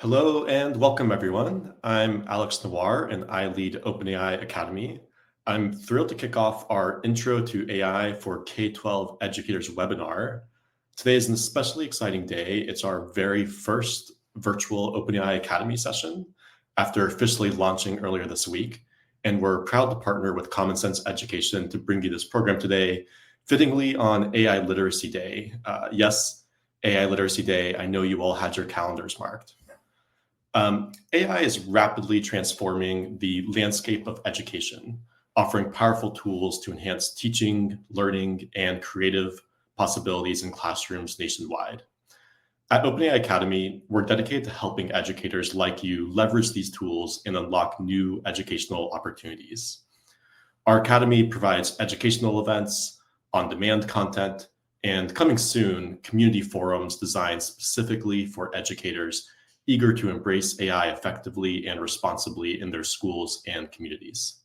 Hello and welcome, everyone. I'm Alex Noir, and I lead OpenAI Academy. I'm thrilled to kick off our Intro to AI for K-12 Educators webinar. Today is an especially exciting day. It's our very first virtual OpenAI Academy session after officially launching earlier this week. And we're proud to partner with Common Sense Education to bring you this program today, fittingly on AI Literacy Day. Yes, AI Literacy Day. I know you all had your calendars marked. AI is rapidly transforming the landscape of education, offering powerful tools to enhance teaching, learning, and creative possibilities in classrooms nationwide. At OpenAI Academy, we're dedicated to helping educators like you leverage these tools and unlock new educational opportunities. Our academy provides educational events, on-demand content, and coming soon, community forums designed specifically for educators eager to embrace AI effectively and responsibly in their schools and communities.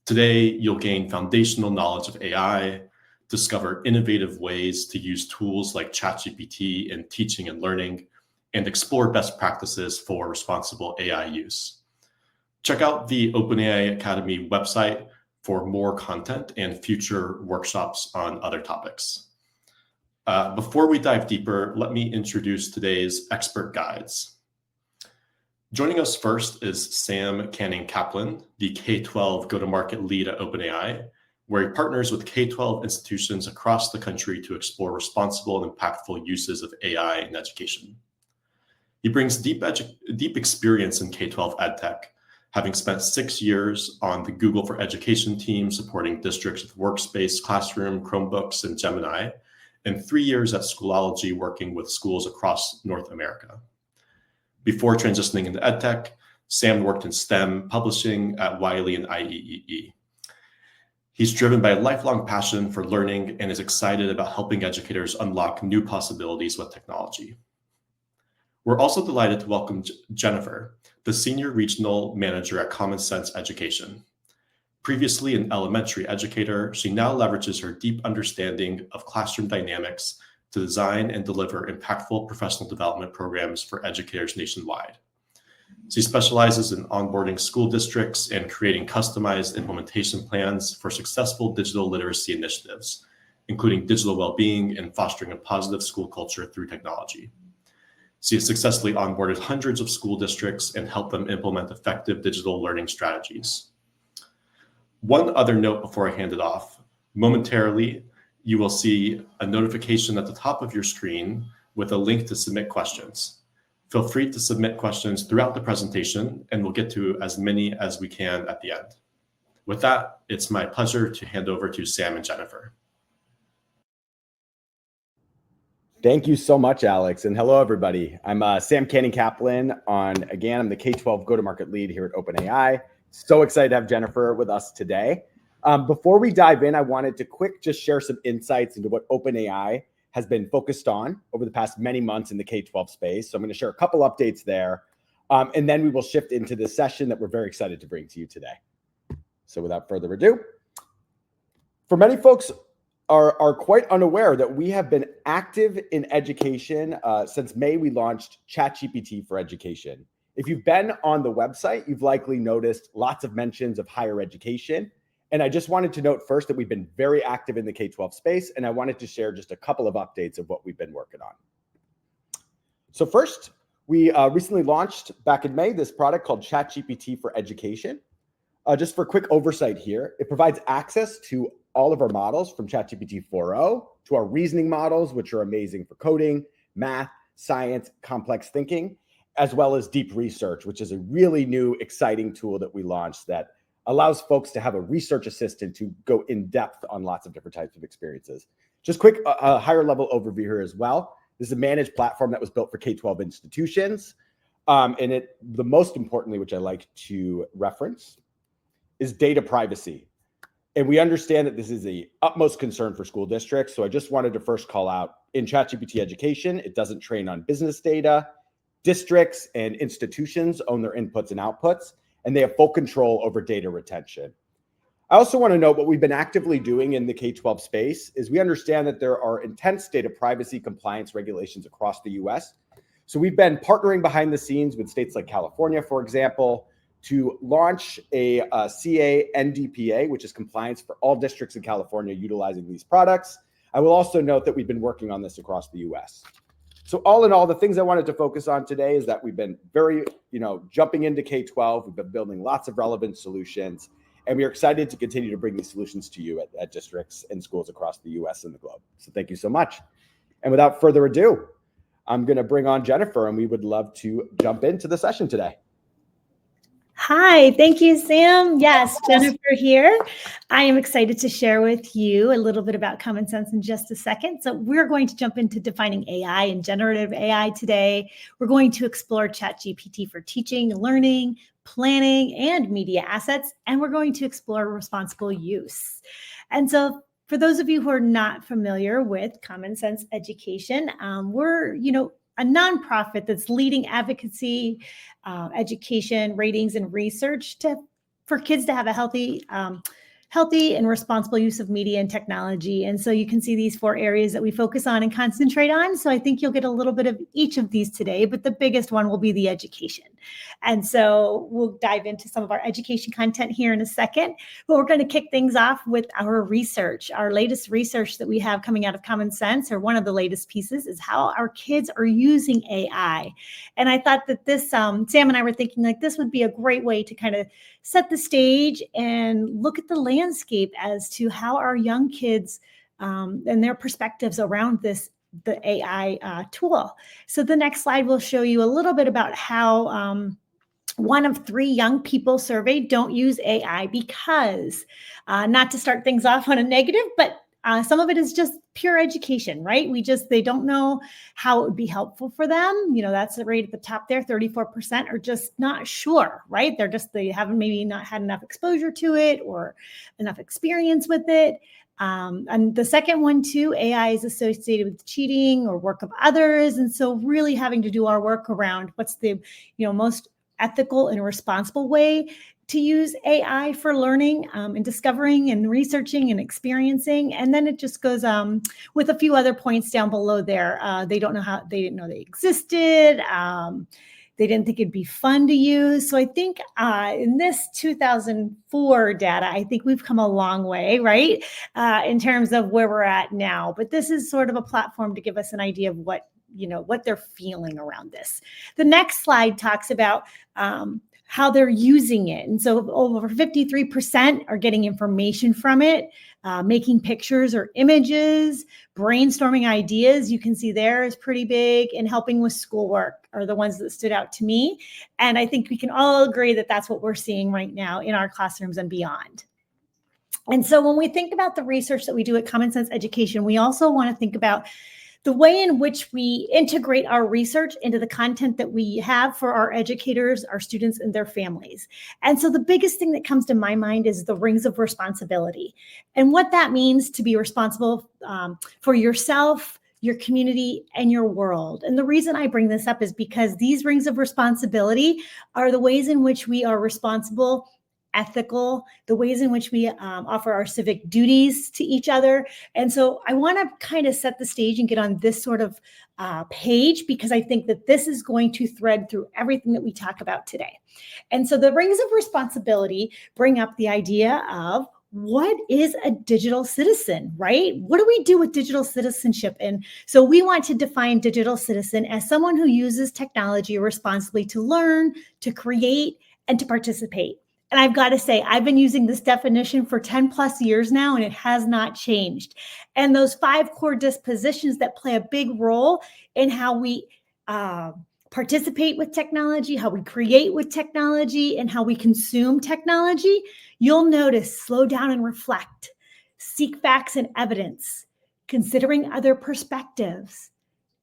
Today, you'll gain foundational knowledge of AI, discover innovative ways to use tools like ChatGPT in teaching and learning, and explore best practices for responsible AI use. Check out the OpenAI Academy website for more content and future workshops on other topics. Before we dive deeper, let me introduce today's expert guides. Joining us first is Sam Canning-Kaplan, the K-12 go-to-market lead at OpenAI, where he partners with K-12 institutions across the country to explore responsible and impactful uses of AI in education. He brings deep experience in K-12 edtech, having spent 6 years on the Google for Education team supporting districts with Workspace, Classroom, Chromebooks, and Gemini, and 3 years at Schoology working with schools across North America. Before transitioning into edtech, Sam worked in STEM publishing at Wiley and IEEE. He's driven by a lifelong passion for learning and is excited about helping educators unlock new possibilities with technology. We're also delighted to welcome Jennifer, the Senior Regional Manager at Common Sense Education. Previously an elementary educator, she now leverages her deep understanding of classroom dynamics to design and deliver impactful professional development programs for educators nationwide. She specializes in onboarding school districts and creating customized implementation plans for successful digital literacy initiatives, including digital well-being and fostering a positive school culture through technology. She has successfully onboarded hundreds of school districts and helped them implement effective digital learning strategies. One other note before I hand it off. Momentarily, you will see a notification at the top of your screen with a link to submit questions. Feel free to submit questions throughout the presentation, and we'll get to as many as we can at the end. With that, it's my pleasure to hand over to Sam and Jennifer. Thank you so much, Alex. And hello, everybody. I'm Sam Canning-Kaplan. I'm the K-12 go-to-market lead here at OpenAI. So excited to have Jennifer with us today. Before we dive in, I wanted to just share some insights into what OpenAI has been focused on over the past many months in the K-12 space. So I'm going to share a couple updates there, and then we will shift into the session that we're very excited to bring to you today. So without further ado, for many folks are quite unaware that we have been active in education since May. We launched ChatGPT for Education. If you've been on the website, you've likely noticed lots of mentions of higher education. And I just wanted to note first that we've been very active in the K-12 space, and I wanted to share just a couple of updates of what we've been working on. So first, we recently launched back in May this product called ChatGPT for Education. Just for quick oversight here, it provides access to all of our models from ChatGPT 4.0 to our reasoning models, which are amazing for coding, math, science, complex thinking, as well as deep research, which is a really new, exciting tool that we launched that allows folks to have a research assistant to go in depth on lots of different types of experiences. Just quick, higher level overview here as well. This is a managed platform that was built for K-12 institutions. And the most importantly, which I like to reference, is data privacy. And we understand that this is the utmost concern for school districts. So I just wanted to first call out in ChatGPT Education, it doesn't train on business data. Districts and institutions own their inputs and outputs, and they have full control over data retention. I also want to note what we've been actively doing in the K-12 space is we understand that there are intense data privacy compliance regulations across the US. So we've been partnering behind the scenes with states like California, for example, to launch a CA NDPA, which is compliance for all districts in California utilizing these products. I will also note that we've been working on this across the US. So all in all, the things I wanted to focus on today is that we've been very, jumping into K-12. We've been building lots of relevant solutions, and we are excited to continue to bring these solutions to you at districts and schools across the US and the globe. So thank you so much. And without further ado, I'm going to bring on Jennifer, and we would love to jump into the session today. Hi, thank you, Sam. Yes, Jennifer here. I am excited to share with you a little bit about common sense in just a second. So we're going to jump into defining AI and generative AI today. We're going to explore ChatGPT for teaching, learning, planning, and media assets, and we're going to explore responsible use. And so for those of you who are not familiar with Common Sense Education, we're, a nonprofit that's leading advocacy, education, ratings, and research for kids to have a healthy and responsible use of media and technology. And so you can see these 4 areas that we focus on and concentrate on. So I think you'll get a little bit of each of these today, but the biggest one will be the education. And so we'll dive into some of our education content here in a second, but we're going to kick things off with our research. Our latest research that we have coming out of Common Sense, or one of the latest pieces, is how our kids are using AI. And I thought that this, Sam and I were thinking like this would be a great way to kind of set the stage and look at the landscape as to how our young kids and their perspectives around the AI tool. So the next slide will show you a little bit about how 1 of 3 young people surveyed don't use AI because, not to start things off on a negative, but some of it is just pure education, right? They don't know how it would be helpful for them. That's the rate at the top there. 34% are just not sure, right? They haven't maybe not had enough exposure to it or enough experience with it. And the second one too, AI is associated with cheating or work of others. And so really having to do our work around what's the, most ethical and responsible way to use AI for learning and discovering and researching and experiencing. And then it just goes with a few other points down below there. They didn't know they existed. They didn't think it'd be fun to use. So I think in this 2004 data, I think we've come a long way, right? In terms of where we're at now. But this is sort of a platform to give us an idea of what they're feeling around this. The next slide talks about how they're using it. And so over 53% are getting information from it, making pictures or images, brainstorming ideas. You can see there is pretty big, and helping with schoolwork are the ones that stood out to me. And I think we can all agree that that's what we're seeing right now in our classrooms and beyond. And so when we think about the research that we do at Common Sense Education, we also want to think about the way in which we integrate our research into the content that we have for our educators, our students, and their families. And so the biggest thing that comes to my mind is the rings of responsibility and what that means to be responsible for yourself, your community, and your world. And the reason I bring this up is because these rings of responsibility are the ways in which we are responsible, ethical, the ways in which we offer our civic duties to each other. And so I want to kind of set the stage and get on this sort of page, because I think that this is going to thread through everything that we talk about today. And so the rings of responsibility bring up the idea of what is a digital citizen, right? What do we do with digital citizenship? And so we want to define digital citizen as someone who uses technology responsibly to learn, to create, and to participate. And I've got to say, I've been using this definition for 10 plus years now, and it has not changed. And those 5 core dispositions that play a big role in how we participate with technology, how we create with technology, and how we consume technology, you'll notice: slow down and reflect, seek facts and evidence, considering other perspectives,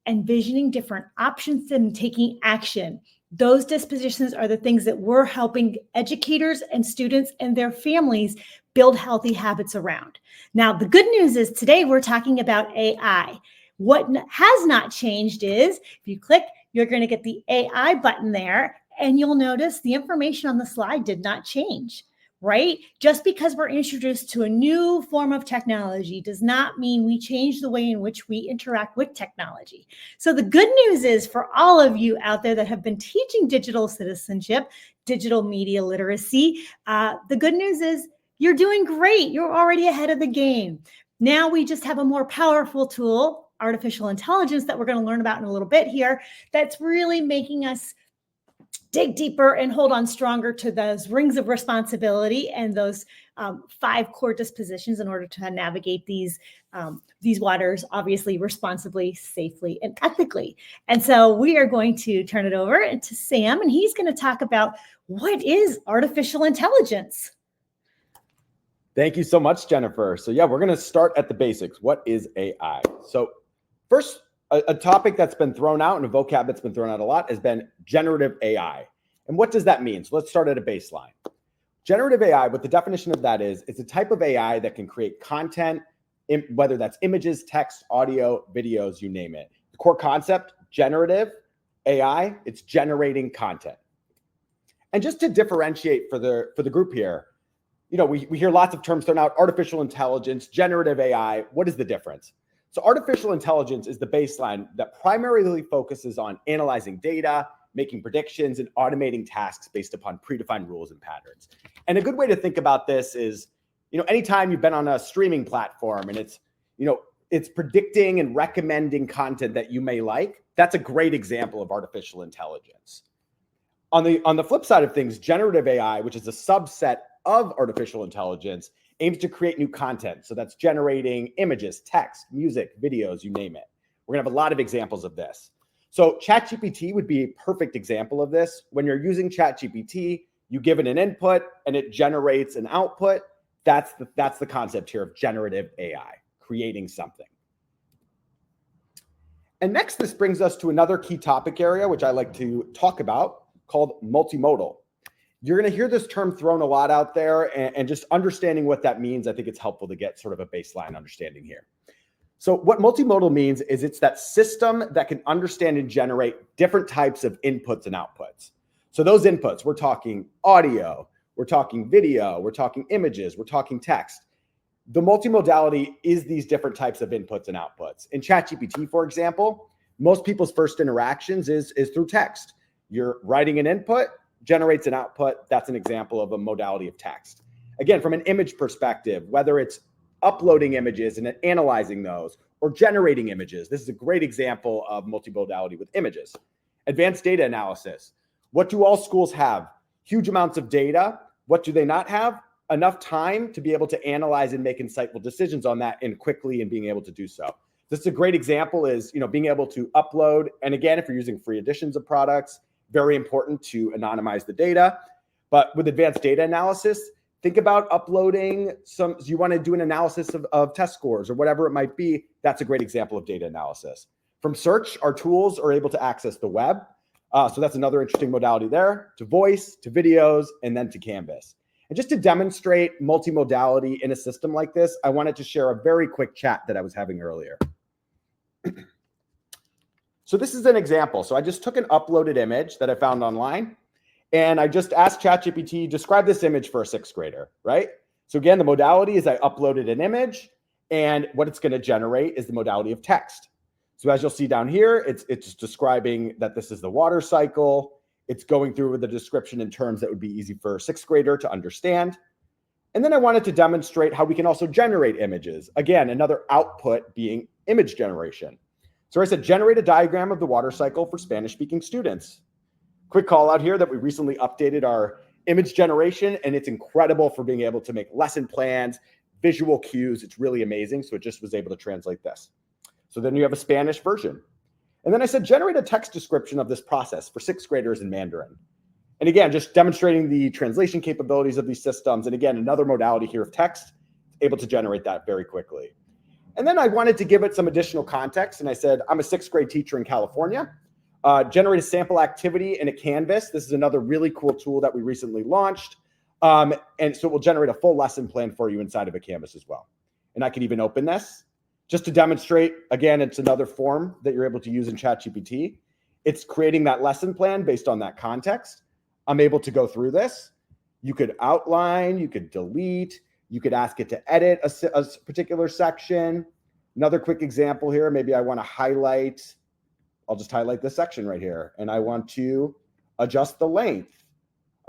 envisioning different options, and taking action. Those dispositions are the things that we're helping educators and students and their families build healthy habits around. Now, the good news is today we're talking about AI. What has not changed is if you click, you're going to get the AI button there, and you'll notice the information on the slide did not change. right? Just because we're introduced to a new form of technology does not mean we change the way in which we interact with technology. So the good news is for all of you out there that have been teaching digital citizenship, digital media literacy, the good news is you're doing great. You're already ahead of the game. Now we just have a more powerful tool, artificial intelligence, that we're going to learn about in a little bit here, that's really making us dig deeper and hold on stronger to those rings of responsibility and those 5 core dispositions in order to navigate these waters, obviously responsibly, safely, and ethically. And so we are going to turn it over to Sam, and he's going to talk about what is artificial intelligence. Thank you so much, Jennifer. So yeah, we're going to start at the basics. What is AI? So first, a topic that's been thrown out and a vocab that's been thrown out a lot has been generative AI. And what does that mean? So let's start at a baseline. Generative AI, what the definition of that is, it's a type of AI that can create content, whether that's images, text, audio, videos, you name it. The core concept, generative AI, it's generating content. And just to differentiate for the group here, you know, we hear lots of terms thrown out: artificial intelligence, generative AI. What is the difference? So artificial intelligence is the baseline that primarily focuses on analyzing data, making predictions, and automating tasks based upon predefined rules and patterns. And a good way to think about this is, you know, anytime you've been on a streaming platform and it's, you know, it's predicting and recommending content that you may like, that's a great example of artificial intelligence. On the flip side of things, generative AI, which is a subset of artificial intelligence, aims to create new content. So that's generating images, text, music, videos, you name it. We're gonna have a lot of examples of this. So ChatGPT would be a perfect example of this. When you're using ChatGPT, you give it an input and it generates an output. That's the concept here of generative AI, creating something. And next, this brings us to another key topic area, which I like to talk about, called multimodal. You're going to hear this term thrown a lot out there, and just understanding what that means, I think it's helpful to get sort of a baseline understanding here. So what multimodal means is it's that system that can understand and generate different types of inputs and outputs. So those inputs, we're talking audio, we're talking video, we're talking images, we're talking text. The multimodality is these different types of inputs and outputs. In ChatGPT, for example, most people's first interactions is through text. You're writing an input, generates an output. That's an example of a modality of text. Again, from an image perspective, whether it's uploading images and analyzing those or generating images, this is a great example of multimodality with images. Advanced data analysis. What do all schools have? Huge amounts of data. What do they not have? Enough time to be able to analyze and make insightful decisions on that, and quickly, and being able to do so. This is a great example is, you know, being able to upload. And again, if you're using free editions of products, very important to anonymize the data. But with advanced data analysis, think about uploading you want to do an analysis of test scores or whatever it might be. That's a great example of data analysis. From search, our tools are able to access the web. So that's another interesting modality there, to voice, to videos, and then to Canvas. And just to demonstrate multimodality in a system like this, I wanted to share a very quick chat that I was having earlier. So this is an example. So I just took an uploaded image that I found online, and I just asked ChatGPT, describe this image for a 6th grader, right? So again, the modality is I uploaded an image, and what it's going to generate is the modality of text. So as you'll see down here, it's describing that this is the water cycle. It's going through with the description in terms that would be easy for a 6th grader to understand. And then I wanted to demonstrate how we can also generate images. Again, another output being image generation. So I said, generate a diagram of the water cycle for Spanish-speaking students. Quick call out here that we recently updated our image generation, and it's incredible for being able to make lesson plans, visual cues. It's really amazing. So it just was able to translate this. So then you have a Spanish version. And then I said, generate a text description of this process for 6th graders in Mandarin. And again, just demonstrating the translation capabilities of these systems. And again, another modality here of text, able to generate that very quickly. And then I wanted to give it some additional context. And I said, I'm a 6th grade teacher in California. Generate a sample activity in a Canvas. This is another really cool tool that we recently launched. And so it will generate a full lesson plan for you inside of a Canvas as well. And I can even open this just to demonstrate. Again, it's another form that you're able to use in ChatGPT. It's creating that lesson plan based on that context. I'm able to go through this. You could outline, you could delete, you could ask it to edit a particular section. Another quick example here, maybe I want to highlight, I'll just highlight this section right here, and I want to adjust the length.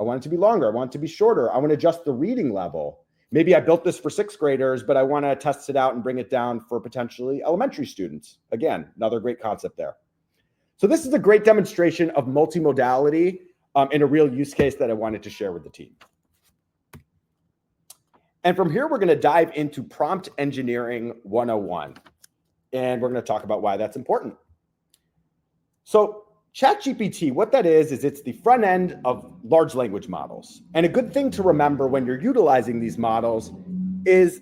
I want it to be longer, I want it to be shorter, I want to adjust the reading level. Maybe I built this for 6th graders, but I want to test it out and bring it down for potentially elementary students. Again, another great concept there. So this is a great demonstration of multimodality in a real use case that I wanted to share with the team. And from here, we're going to dive into prompt engineering 101. And we're going to talk about why that's important. So ChatGPT, what that is it's the front end of large language models. And a good thing to remember when you're utilizing these models is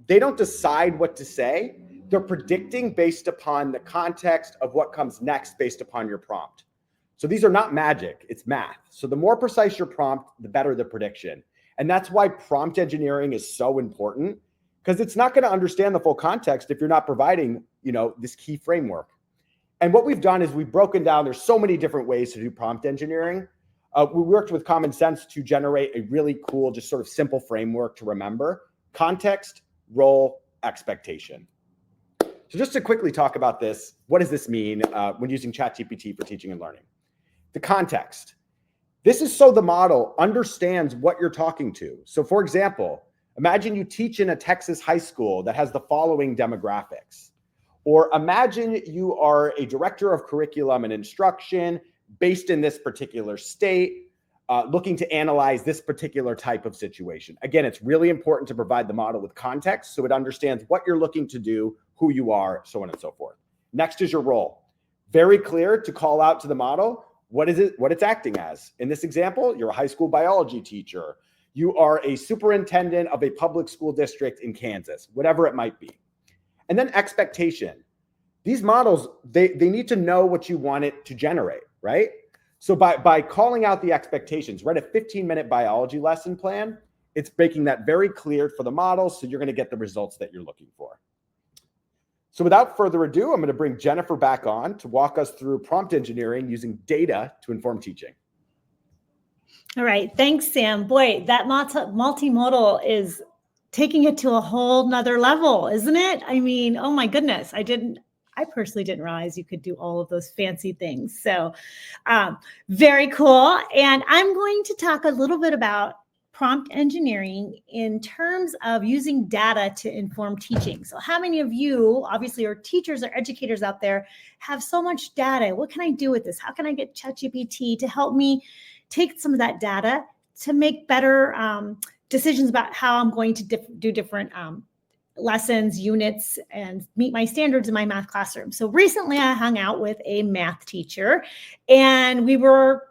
they don't decide what to say. They're predicting based upon the context of what comes next based upon your prompt. So these are not magic, it's math. So the more precise your prompt, the better the prediction. And that's why prompt engineering is so important, because it's not going to understand the full context if you're not providing, this key framework. And what we've done is we've broken down, there's so many different ways to do prompt engineering. We worked with Common Sense to generate a really cool, just sort of simple framework to remember: context, role, expectation. So just to quickly talk about this, what does this mean when using ChatGPT for teaching and learning? The context. This is so the model understands what you're talking to. So for example, imagine you teach in a Texas high school that has the following demographics. Or imagine you are a director of curriculum and instruction based in this particular state, looking to analyze this particular type of situation. Again, it's really important to provide the model with context so it understands what you're looking to do, who you are, so on and so forth. Next is your role. Very clear to call out to the model what it's acting as. In this example, you're a high school biology teacher. You are a superintendent of a public school district in Kansas, whatever it might be. And then expectation. These models, they need to know what you want it to generate, right? So by calling out the expectations, write a 15-minute biology lesson plan. It's making that very clear for the model, so you're going to get the results that you're looking for. So without further ado, I'm going to bring Jennifer back on to walk us through prompt engineering using data to inform teaching. All right. Thanks, Sam. Boy, that multimodal is taking it to a whole nother level, isn't it? I mean, oh my goodness. I personally didn't realize you could do all of those fancy things. So very cool. And I'm going to talk a little bit about prompt engineering in terms of using data to inform teaching. So how many of you, obviously, are teachers or educators out there, have so much data? What can I do with this? How can I get ChatGPT to help me take some of that data to make better decisions about how I'm going to do different lessons, units, and meet my standards in my math classroom? So recently I hung out with a math teacher and we were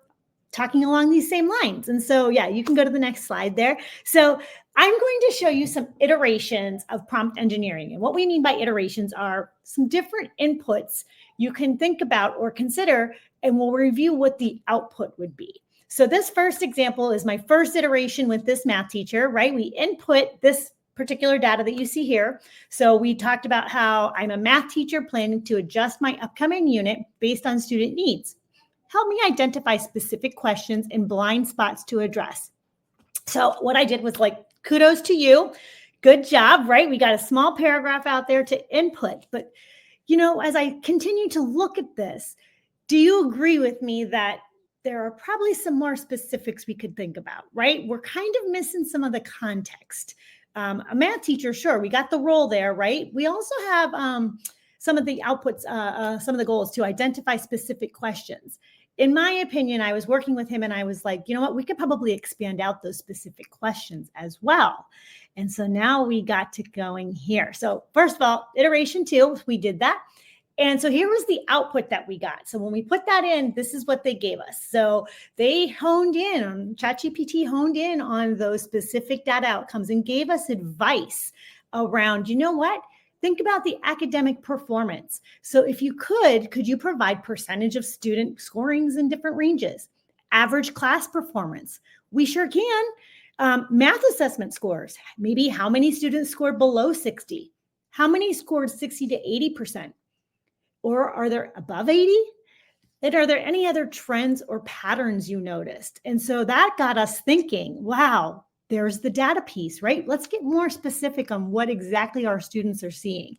talking along these same lines. And so, yeah, you can go to the next slide there. So I'm going to show you some iterations of prompt engineering. And what we mean by iterations are some different inputs you can think about or consider, and we'll review what the output would be. So this first example is my first iteration with this math teacher, right? We input this particular data that you see here. So we talked about how I'm a math teacher planning to adjust my upcoming unit based on student needs. Help me identify specific questions and blind spots to address. So what I did was kudos to you. Good job, right? We got a small paragraph out there to input. But, as I continue to look at this, do you agree with me that there are probably some more specifics we could think about, right? We're kind of missing some of the context. A math teacher, sure, we got the role there, right? We also have some of the outputs, some of the goals to identify specific questions. In my opinion, I was working with him and I was like, you know what, we could probably expand out those specific questions as well. And so now we got to going here. So first of all, iteration 2, we did that. And so here was the output that we got. So when we put that in, this is what they gave us. So they ChatGPT honed in on those specific data outcomes and gave us advice around, you know what? Think about the academic performance. So if you could you provide percentage of student scorings in different ranges? Average class performance. We sure can. Math assessment scores. Maybe how many students scored below 60? How many scored 60 to 80%? Or are there above 80? And are there any other trends or patterns you noticed? And so that got us thinking, wow, there's the data piece, right? Let's get more specific on what exactly our students are seeing.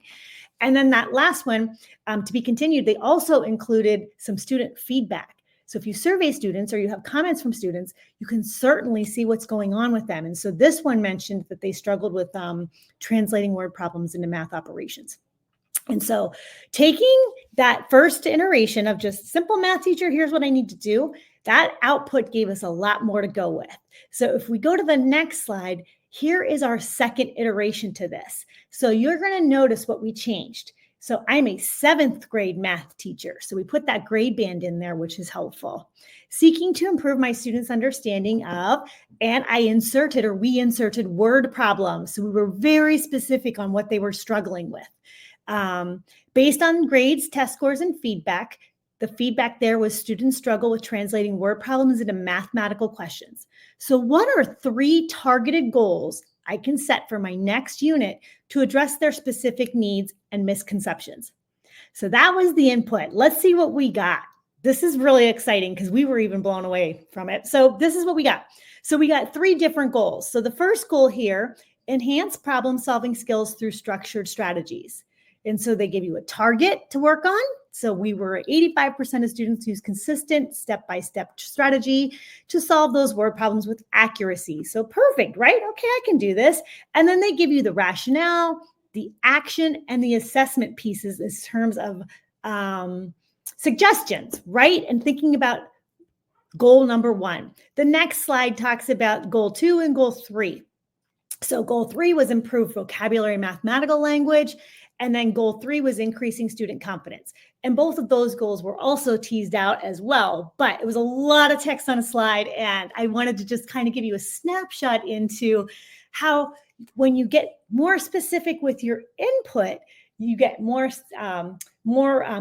And then that last one, to be continued, they also included some student feedback. So if you survey students or you have comments from students, you can certainly see what's going on with them. And so this one mentioned that they struggled with translating word problems into math operations. And so taking that first iteration of just simple math teacher, here's what I need to do, that output gave us a lot more to go with. So if we go to the next slide, here is our second iteration to this. So you're going to notice what we changed. So I'm a 7th grade math teacher. So we put that grade band in there, which is helpful. Seeking to improve my students' understanding of, and we inserted word problems. So we were very specific on what they were struggling with. Based on grades, test scores, and feedback, the feedback there was students struggle with translating word problems into mathematical questions. So what are 3 targeted goals I can set for my next unit to address their specific needs and misconceptions? So that was the input. Let's see what we got. This is really exciting because we were even blown away from it. So this is what we got. So we got 3 different goals. So the first goal here, enhance problem-solving skills through structured strategies. And so they give you a target to work on. So we were 85% of students use consistent step-by-step strategy to solve those word problems with accuracy. So perfect, right? Okay, I can do this. And then they give you the rationale, the action, and the assessment pieces in terms of suggestions, right? And thinking about goal number 1. The next slide talks about goal 2 and goal 3. So goal 3 was improve vocabulary and mathematical language. And then goal 3 was increasing student confidence. And both of those goals were also teased out as well, but it was a lot of text on a slide. And I wanted to just kind of give you a snapshot into how when you get more specific with your input, you get more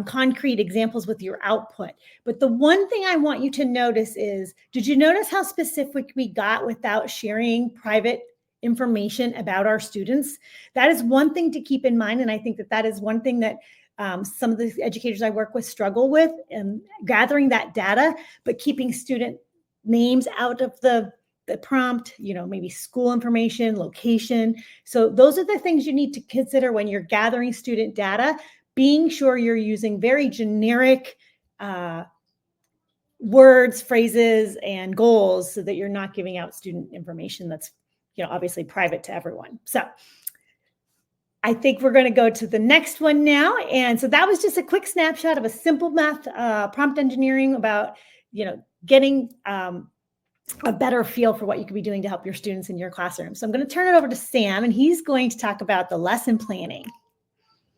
concrete examples with your output. But the one thing I want you to notice is, did you notice how specific we got without sharing private information about our students? That is one thing to keep in mind. And I think that is one thing that some of the educators I work with struggle with, gathering that data, but keeping student names out of the prompt, maybe school information, location. So those are the things you need to consider when you're gathering student data, being sure you're using very generic words, phrases, and goals so that you're not giving out student information that's obviously private to everyone. So I think we're going to go to the next one now. And so that was just a quick snapshot of a simple math prompt engineering about, getting a better feel for what you could be doing to help your students in your classroom. So I'm going to turn it over to Sam, and he's going to talk about the lesson planning.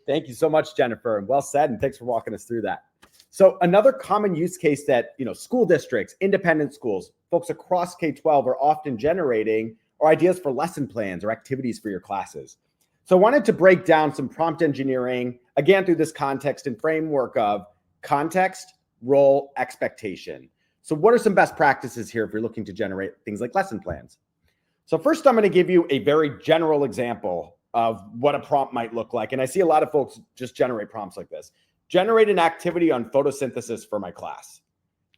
Thank you so much, Jennifer. Well said, and thanks for walking us through that. So another common use case that, school districts, independent schools, folks across K-12 are often generating are ideas for lesson plans or activities for your classes. So I wanted to break down some prompt engineering, again, through this context and framework of context, role, expectation. So what are some best practices here if you're looking to generate things like lesson plans? So first, I'm going to give you a very general example of what a prompt might look like. And I see a lot of folks just generate prompts like this. Generate an activity on photosynthesis for my class.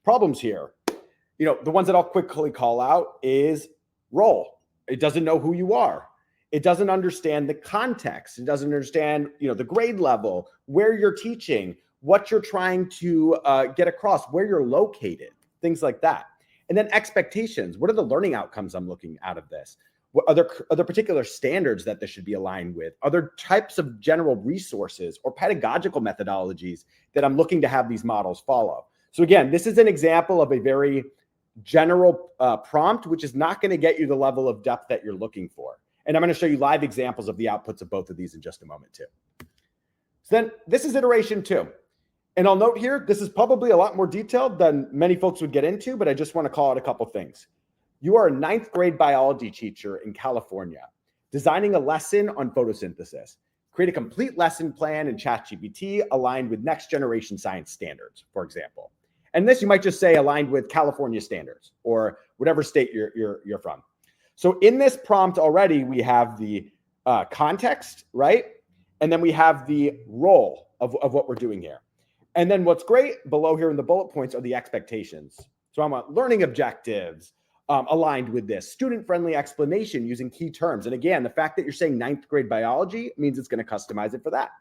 Problems here, the ones that I'll quickly call out is role. It doesn't know who you are. It doesn't understand the context. It doesn't understand, the grade level, where you're teaching, what you're trying to get across, where you're located, things like that. And then expectations. What are the learning outcomes I'm looking out of this? What are there particular standards that this should be aligned with? Are there types of general resources or pedagogical methodologies that I'm looking to have these models follow? So again, this is an example of a very general prompt, which is not going to get you the level of depth that you're looking for. And I'm going to show you live examples of the outputs of both of these in just a moment too. So then this is iteration 2. And I'll note here, this is probably a lot more detailed than many folks would get into, but I just want to call out a couple things. You are a 9th grade biology teacher in California, designing a lesson on photosynthesis. Create a complete lesson plan in ChatGPT aligned with next generation science standards, for example. And this, you might just say aligned with California standards or whatever state you're from. So in this prompt already, we have the context, right? And then we have the role of what we're doing here. And then what's great below here in the bullet points are the expectations. So I want learning objectives aligned with this, student-friendly explanation using key terms. And again, the fact that you're saying 9th grade biology means it's going to customize it for that.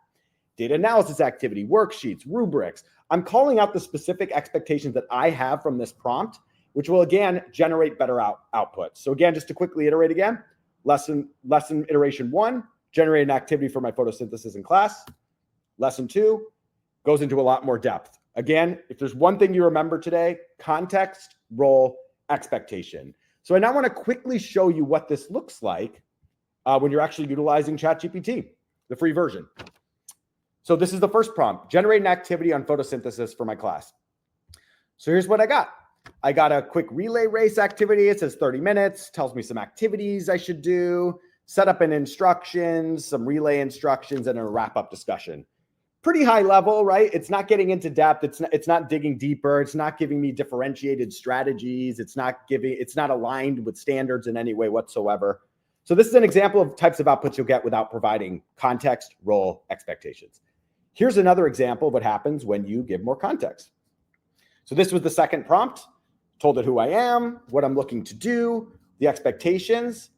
Data analysis activity, worksheets, rubrics. I'm calling out the specific expectations that I have from this prompt, which will again generate better output. So again, just to quickly iterate again, lesson iteration 1, generate an activity for my photosynthesis in class. Lesson 2 goes into a lot more depth. Again, if there's one thing you remember today, context, role, expectation. So I now want to quickly show you what this looks like when you're actually utilizing ChatGPT, the free version. So this is the first prompt, generate an activity on photosynthesis for my class. So here's what I got. I got a quick relay race activity. It says 30 minutes, tells me some activities I should do, set up an instructions, some relay instructions, and a wrap-up discussion. Pretty high level, right? It's not getting into depth. It's not digging deeper. It's not giving me differentiated strategies. It's not aligned with standards in any way whatsoever. So this is an example of types of outputs you'll get without providing context, role, expectations. Here's another example of what happens when you give more context. So this was the second prompt, told it who I am, what I'm looking to do, the expectations.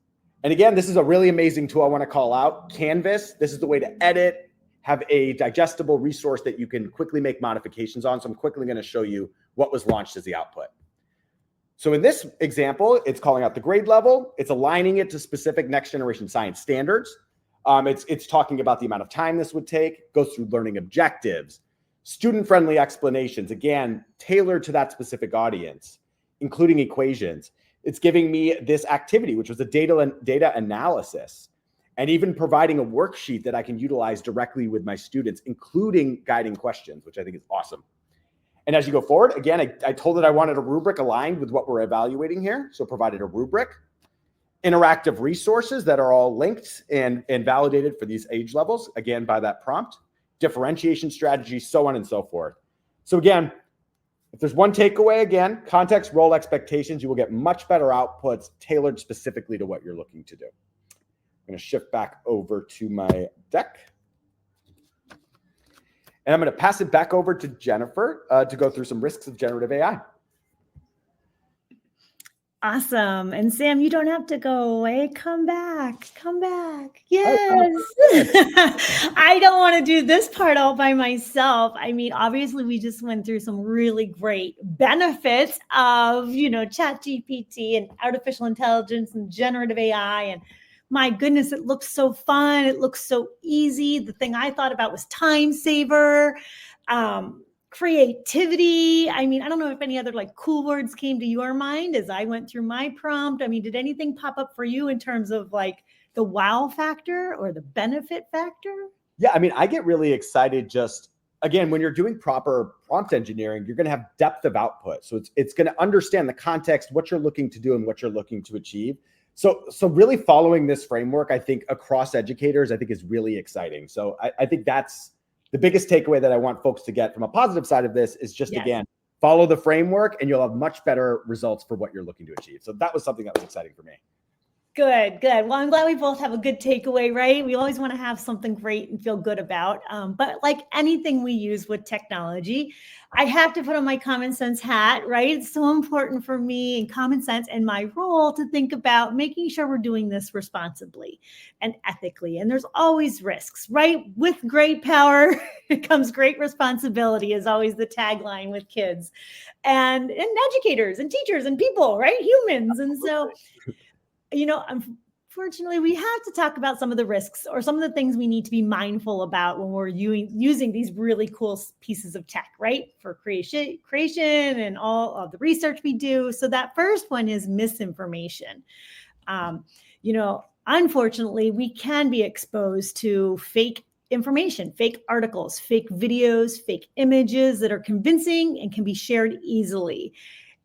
And again, this is a really amazing tool I want to call out, Canvas. This is the way to edit, have a digestible resource that you can quickly make modifications on. So I'm quickly going to show you what was launched as the output. So in this example, it's calling out the grade level. It's aligning it to specific next generation science standards. It's talking about the amount of time this would take, goes through learning objectives, student-friendly explanations, again, tailored to that specific audience, including equations. It's giving me this activity, which was a data analysis, and even providing a worksheet that I can utilize directly with my students, including guiding questions, which I think is awesome. And as you go forward, again, I told it I wanted a rubric aligned with what we're evaluating here. So provided a rubric, interactive resources that are all linked and validated for these age levels, again, by that prompt, differentiation strategies, so on and so forth. So again, if there's one takeaway, again, context, role, expectations, you will get much better outputs tailored specifically to what you're looking to do. I'm going to shift back over to my deck. And I'm going to pass it back over to Jennifer to go through some risks of generative AI. Awesome. And Sam, you don't have to go away. Come back. Come back. Yes. I don't want to do this part all by myself. I mean, obviously, we just went through some really great benefits of, ChatGPT and artificial intelligence and generative AI. And my goodness, it looks so fun. It looks so easy. The thing I thought about was time saver. Creativity. I mean, I don't know if any other cool words came to your mind as I went through my prompt. I mean, did anything pop up for you in terms of the wow factor or the benefit factor? Yeah, I mean, I get really excited just, again, when you're doing proper prompt engineering, you're going to have depth of output. So it's going to understand the context, what you're looking to do and what you're looking to achieve. So really following this framework, I think across educators, I think is really exciting. So I think that's the biggest takeaway that I want folks to get from a positive side of this is just, again, follow the framework and you'll have much better results for what you're looking to achieve. So that was something that was exciting for me. Good. Well, I'm glad we both have a good takeaway, right? We always want to have something great and feel good about. But like anything we use with technology, I have to put on my common sense hat, right? It's so important for me and common sense and my role to think about making sure we're doing this responsibly and ethically. And there's always risks, right? With great power comes great responsibility is always the tagline with kids and educators and teachers and people, right? Humans. And so, unfortunately, we have to talk about some of the risks or some of the things we need to be mindful about when we're using these really cool pieces of tech, right? For creation and all of the research we do. So that first one is misinformation. Unfortunately, we can be exposed to fake information, fake articles, fake videos, fake images that are convincing and can be shared easily.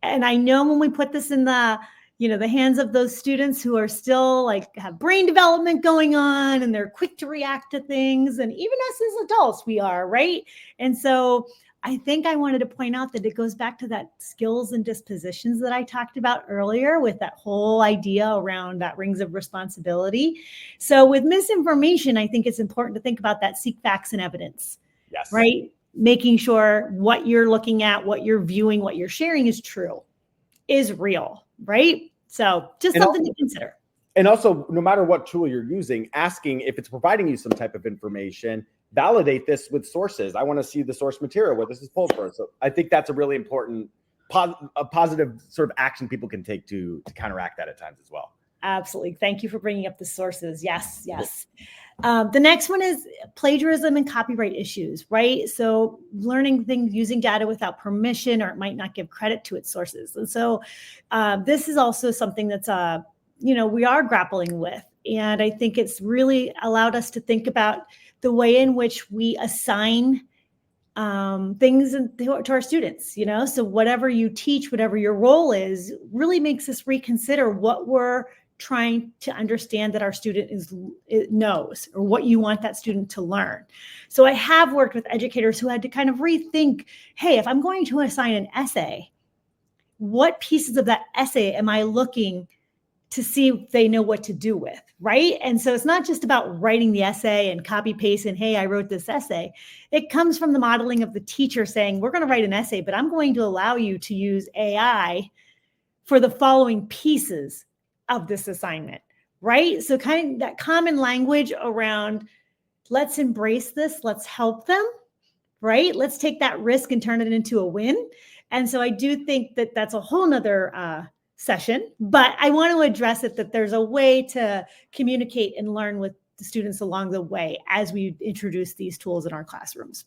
And I know when we put this in the hands of those students who are still have brain development going on and they're quick to react to things. And even us as adults, we are, right? And so I think I wanted to point out that it goes back to that skills and dispositions that I talked about earlier with that whole idea around that rings of responsibility. So with misinformation, I think it's important to think about that seek facts and evidence. Yes. Right? making sure what you're looking at, what you're viewing, what you're sharing is true, is real, right? So just something to consider. And also, no matter what tool you're using, asking if it's providing you some type of information, validate this with sources. I want to see the source material where this is pulled from. So I think that's a really important, a positive sort of action people can take to counteract that at times as well. Absolutely. Thank you for bringing up the sources. Yes, yes. The next one is plagiarism and copyright issues, right? So learning things using data without permission, or it might not give credit to its sources. And so this is also something that's, we are grappling with. And I think it's really allowed us to think about the way in which we assign things to our students, so whatever you teach, whatever your role is, really makes us reconsider what we're trying to understand that our student knows, or what you want that student to learn. So I have worked with educators who had to kind of rethink, hey, if I'm going to assign an essay, what pieces of that essay am I looking to see if they know what to do with, right? And so it's not just about writing the essay and copy paste and, hey, I wrote this essay. It comes from the modeling of the teacher saying, we're going to write an essay, but I'm going to allow you to use AI for the following pieces of this assignment, right? So kind of that common language around, let's embrace this, let's help them, right? Let's take that risk and turn it into a win. And so I do think that that's a whole nother session, but I want to address it, that there's a way to communicate and learn with the students along the way as we introduce these tools in our classrooms.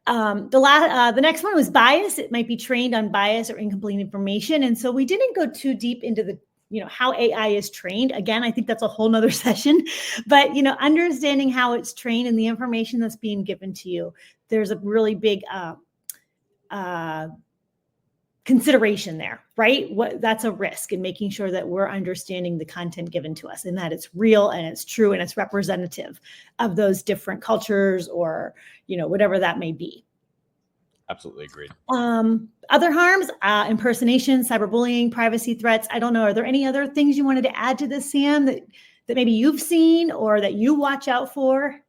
The next one was bias. It might be trained on bias or incomplete information. And so we didn't go too deep into the, how AI is trained. Again, I think that's a whole nother session, but, understanding how it's trained and the information that's being given to you, there's a really big, consideration there, right? That's a risk in making sure that we're understanding the content given to us and that it's real and it's true and it's representative of those different cultures or, whatever that may be. Absolutely agreed. Other harms, impersonation, cyberbullying, privacy threats. I don't know. Are there any other things you wanted to add to this, Sam, that maybe you've seen or that you watch out for?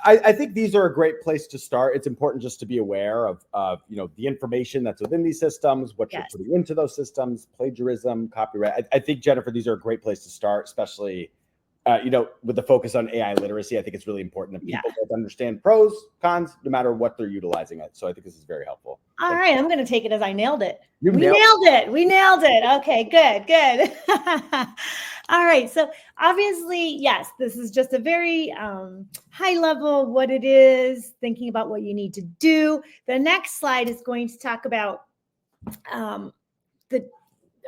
I think these are a great place to start. It's important just to be aware of the information that's within these systems, what you're putting into those systems, plagiarism, copyright. I think, Jennifer, these are a great place to start, especially with the focus on AI literacy. I think it's really important that people both understand pros, cons, no matter what they're utilizing it. So I think this is very helpful. All right, I'm going to take it as I nailed it. We nailed it. Okay, good. All right, so obviously, yes, this is just a very high level what it is, thinking about what you need to do. The next slide is going to talk about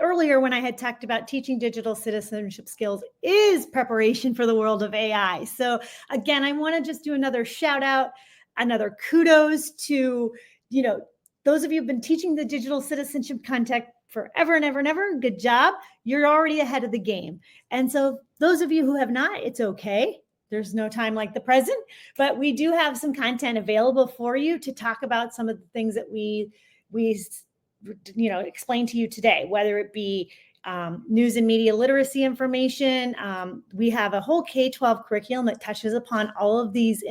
earlier when I had talked about teaching digital citizenship skills is preparation for the world of AI. So again, I want to just do another shout out, another kudos to, those of you who've been teaching the digital citizenship content forever and ever and ever. Good job. You're already ahead of the game. And so those of you who have not, it's okay. There's no time like the present, but we do have some content available for you to talk about some of the things that we explain to you today, whether it be news and media literacy information. We have a whole K-12 curriculum that touches upon all of these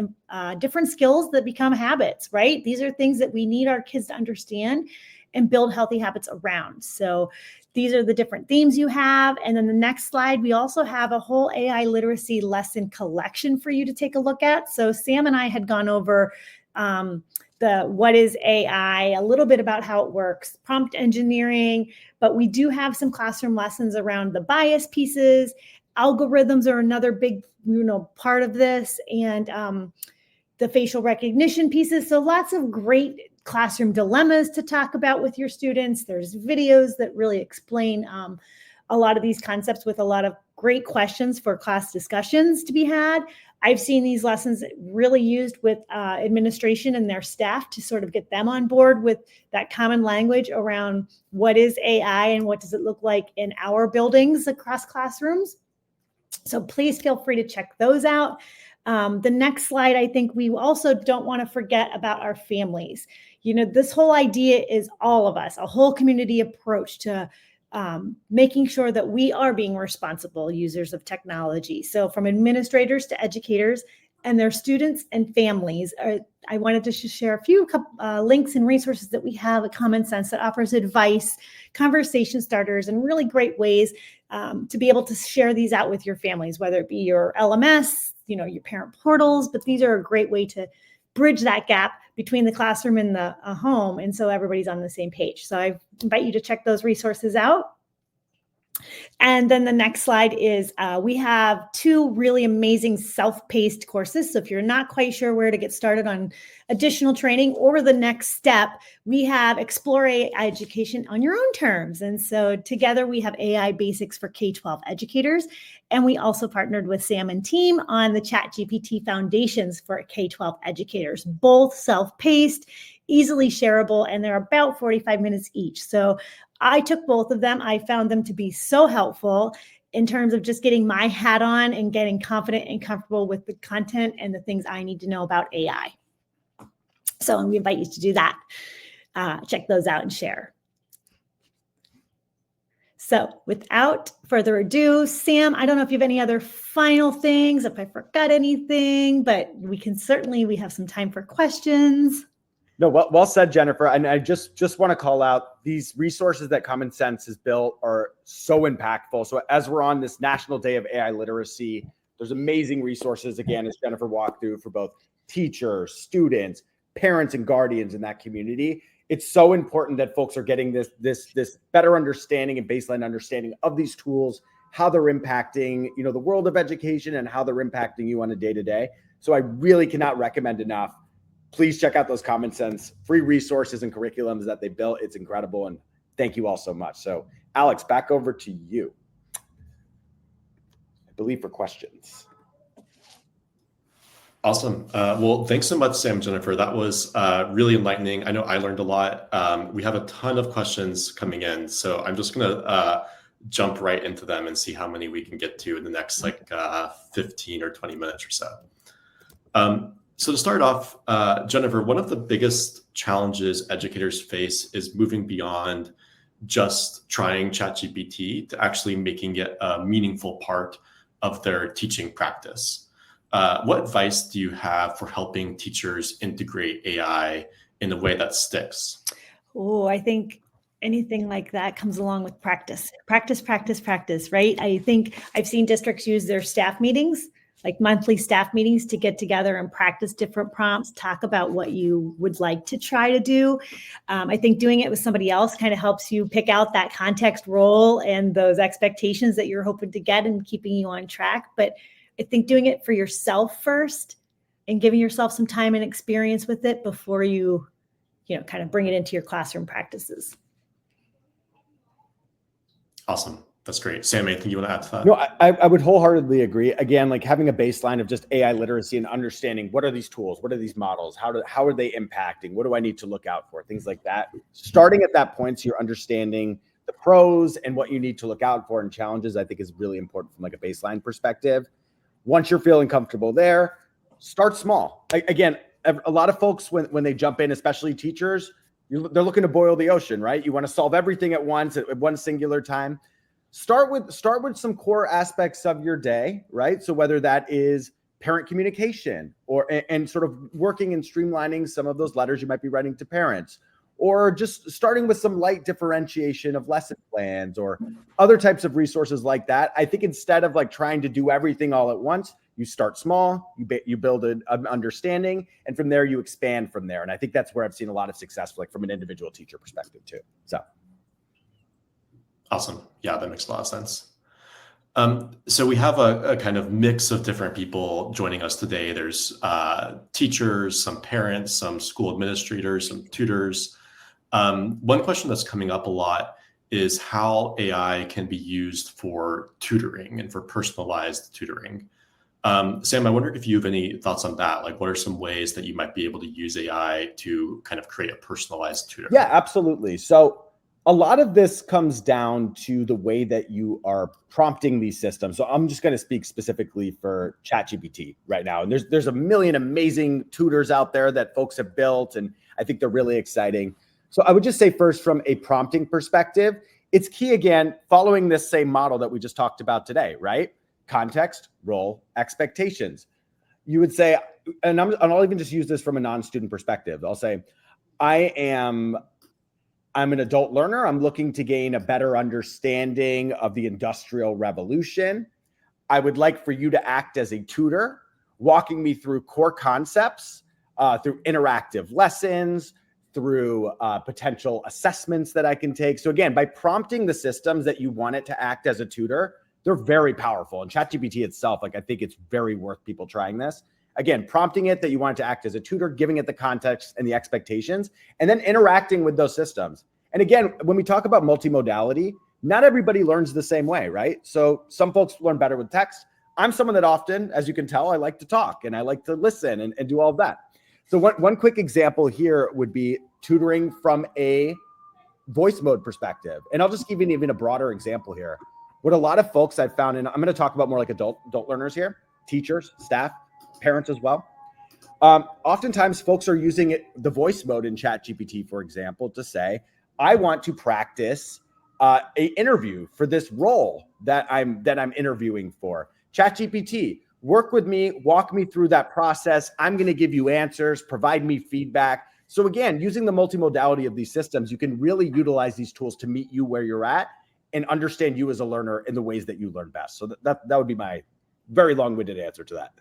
different skills that become habits, right? These are things that we need our kids to understand and build healthy habits around. So these are the different themes you have. And then the next slide, we also have a whole AI literacy lesson collection for you to take a look at. So Sam and I had gone over what is AI, a little bit about how it works, prompt engineering, but we do have some classroom lessons around the bias pieces. Algorithms are another big, part of this, and the facial recognition pieces. So lots of great classroom dilemmas to talk about with your students. There's videos that really explain a lot of these concepts with a lot of great questions for class discussions to be had. I've seen these lessons really used with administration and their staff to sort of get them on board with that common language around what is AI and what does it look like in our buildings across classrooms. So please feel free to check those out. The next slide, I think we also don't want to forget about our families. This whole idea is all of us, a whole community approach to making sure that we are being responsible users of technology. So from administrators to educators, and their students and families. I wanted to share a few links and resources that we have at Common Sense that offers advice, conversation starters, and really great ways to be able to share these out with your families, whether it be your LMS, your parent portals, but these are a great way to bridge that gap between the classroom and the home. And so everybody's on the same page. So I invite you to check those resources out. And then the next slide is we have 2 really amazing self-paced courses. So if you're not quite sure where to get started on additional training or the next step, we have Explore AI Education on your own terms. And so together we have AI Basics for K-12 educators. And we also partnered with Sam and team on the ChatGPT Foundations for K-12 educators, both self-paced, easily shareable, and they're about 45 minutes each. So I took both of them. I found them to be so helpful in terms of just getting my hat on and getting confident and comfortable with the content and the things I need to know about AI. So we invite you to do that. Check those out and share. So without further ado, Sam, I don't know if you have any other final things, if I forgot anything, but we have some time for questions. No, well said, Jennifer. And I just want to call out these resources that Common Sense has built are so impactful. So as we're on this National Day of AI Literacy, there's amazing resources, again, as Jennifer walked through, for both teachers, students, parents, and guardians in that community. It's so important that folks are getting this better understanding and baseline understanding of these tools, how they're impacting, the world of education and how they're impacting you on a day-to-day. So I really cannot recommend enough. Please check out those Common Sense free resources and curriculums that they built. It's incredible. And thank you all so much. So Alex, back over to you, I believe, for questions. Awesome. Well, thanks so much, Sam and Jennifer. That was really enlightening. I know I learned a lot. We have a ton of questions coming in, so I'm just going to jump right into them and see how many we can get to in the next 15 or 20 minutes or so. So to start off, Jennifer, one of the biggest challenges educators face is moving beyond just trying ChatGPT to actually making it a meaningful part of their teaching practice. What advice do you have for helping teachers integrate AI in a way that sticks? Oh, I think anything like that comes along with practice, right? I think I've seen districts use their staff meetings, like monthly staff meetings, to get together and practice different prompts, talk about what you would like to try to do. I think doing it with somebody else kind of helps you pick out that context role and those expectations that you're hoping to get and keeping you on track. But I think doing it for yourself first and giving yourself some time and experience with it before you kind of bring it into your classroom practices. Awesome. That's great. Sam, anything you want to add to that? No, I would wholeheartedly agree. Again, like having a baseline of just AI literacy and understanding what are these tools, what are these models, how are they impacting, what do I need to look out for, things like that. Starting at that point, so you're understanding the pros and what you need to look out for and challenges, I think is really important from like a baseline perspective. Once you're feeling comfortable there, start small. Again, a lot of folks, when they jump in, especially teachers, they're looking to boil the ocean, right? You want to solve everything at once at one singular time. Start with some core aspects of your day, right? So whether that is parent communication and sort of working and streamlining some of those letters you might be writing to parents, or just starting with some light differentiation of lesson plans or other types of resources like that. I think instead of like trying to do everything all at once, you start small, you build an understanding, and from there you expand from there. And I think that's where I've seen a lot of success, like from an individual teacher perspective too. So. Awesome. Yeah, that makes a lot of sense. So we have a kind of mix of different people joining us today. There's teachers, some parents, some school administrators, some tutors. One question that's coming up a lot is how AI can be used for tutoring and for personalized tutoring. Sam, I wonder if you have any thoughts on that. Like, what are some ways that you might be able to use AI to kind of create a personalized tutor? Yeah, absolutely. So a lot of this comes down to the way that you are prompting these systems. So I'm just going to speak specifically for ChatGPT right now. And there's a million amazing tutors out there that folks have built, and I think they're really exciting. So I would just say first, from a prompting perspective, it's key, again, following this same model that we just talked about today, right? Context, role, expectations. you would say, and I'll even just use this from a non-student perspective. I'll say, I'm an adult learner. I'm looking to gain a better understanding of the Industrial Revolution. I would like for you to act as a tutor, walking me through core concepts, through interactive lessons, through potential assessments that I can take. So again, by prompting the systems that you want it to act as a tutor, they're very powerful. And ChatGPT itself, like, I think it's very worth people trying this. Again, prompting it that you want it to act as a tutor, giving it the context and the expectations, and then interacting with those systems. And again, when we talk about multimodality, not everybody learns the same way, right? So some folks learn better with text. I'm someone that often, as you can tell, I like to talk and I like to listen and do all of that. So one quick example here would be tutoring from a voice mode perspective. And I'll just give you even a broader example here. What a lot of folks I've found, and I'm going to talk about more like adult learners here, teachers, staff, parents as well. Oftentimes folks are using the voice mode in ChatGPT, for example, to say, I want to practice a interview for this role that I'm interviewing for. ChatGPT, work with me, walk me through that process. I'm going to give you answers, provide me feedback. So again, using the multimodality of these systems, you can really utilize these tools to meet you where you're at and understand you as a learner in the ways that you learn best. So that would be my very long-winded answer to that.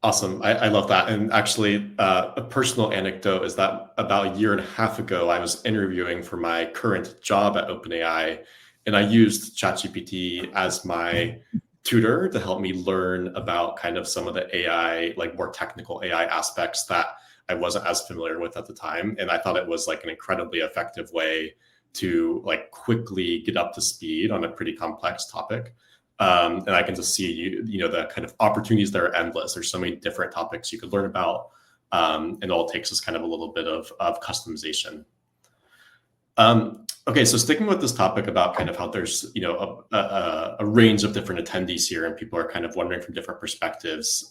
Awesome. I love that. And actually, a personal anecdote is that about a year and a half ago, I was interviewing for my current job at OpenAI, and I used ChatGPT as my tutor to help me learn about kind of some of the AI, like more technical AI aspects that I wasn't as familiar with at the time. And I thought it was like an incredibly effective way to like quickly get up to speed on a pretty complex topic. And I can just see, you know, the kind of opportunities that are endless. There's so many different topics you could learn about. And all it takes is kind of a little bit of customization. Okay, so sticking with this topic about kind of how there's, you know, a range of different attendees here and people are kind of wondering from different perspectives.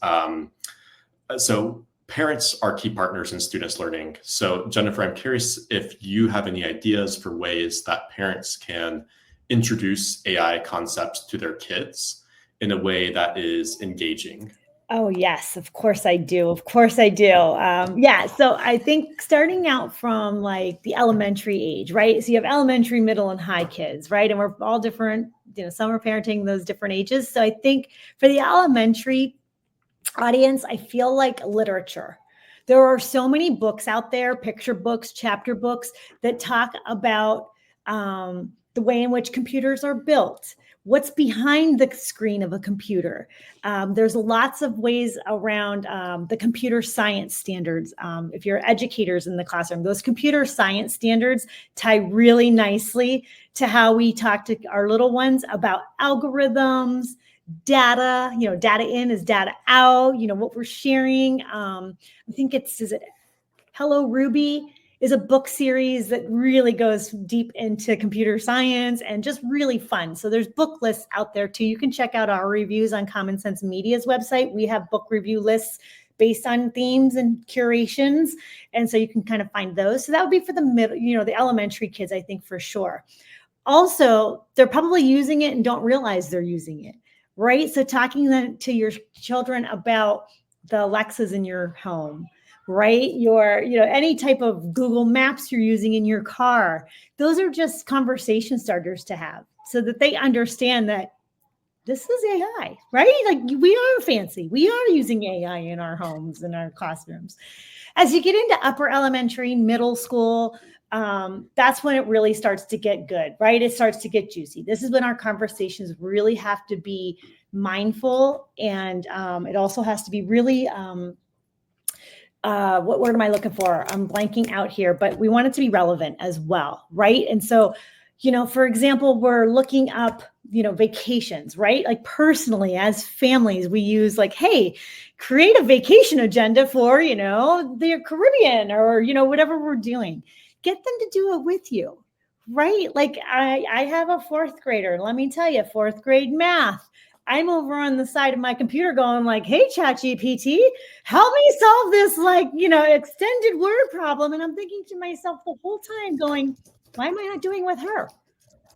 So parents are key partners in students' learning. So Jennifer, I'm curious if you have any ideas for ways that parents can introduce AI concepts to their kids in a way that is engaging. Oh, yes, of course I do. Of course I do. Yeah, so I think starting out from like the elementary age, right? So you have elementary, middle, and high kids, right? And we're all different, you know, some are parenting those different ages. So I think for the elementary audience, I feel like literature. There are so many books out there, picture books, chapter books that talk about the way in which computers are built, what's behind the screen of a computer. There's lots of ways around the computer science standards. If you're educators in the classroom, those computer science standards tie really nicely to how we talk to our little ones about algorithms, data, you know, data in is data out, you know, what we're sharing. I think is it Hello Ruby is a book series that really goes deep into computer science and just really fun. So there's book lists out there too. You can check out our reviews on Common Sense Media's website. We have book review lists based on themes and curations. And so you can kind of find those. So that would be for the middle, you know, the elementary kids, I think for sure. Also, they're probably using it and don't realize they're using it, right? So talking to your children about the Alexas in your home, right? Your, you know, any type of Google Maps you're using in your car. Those are just conversation starters to have so that they understand that this is AI, right? Like we are fancy. We are using AI in our homes, in our classrooms. As you get into upper elementary, middle school, that's when it really starts to get good, right? It starts to get juicy. This is when our conversations really have to be mindful. And it also has to be really, what word am I looking for? I'm blanking out here, but we want it to be relevant as well, right? And so, you know, for example, we're looking up, you know, vacations, right? Like personally, as families, we use like, hey, create a vacation agenda for, you know, the Caribbean or, you know, whatever we're doing. Get them to do it with you, right? Like I have a fourth grader. Let me tell you, fourth grade math. I'm over on the side of my computer going like, hey, ChatGPT, help me solve this, like, you know, extended word problem. And I'm thinking to myself the whole time going, why am I not doing with her?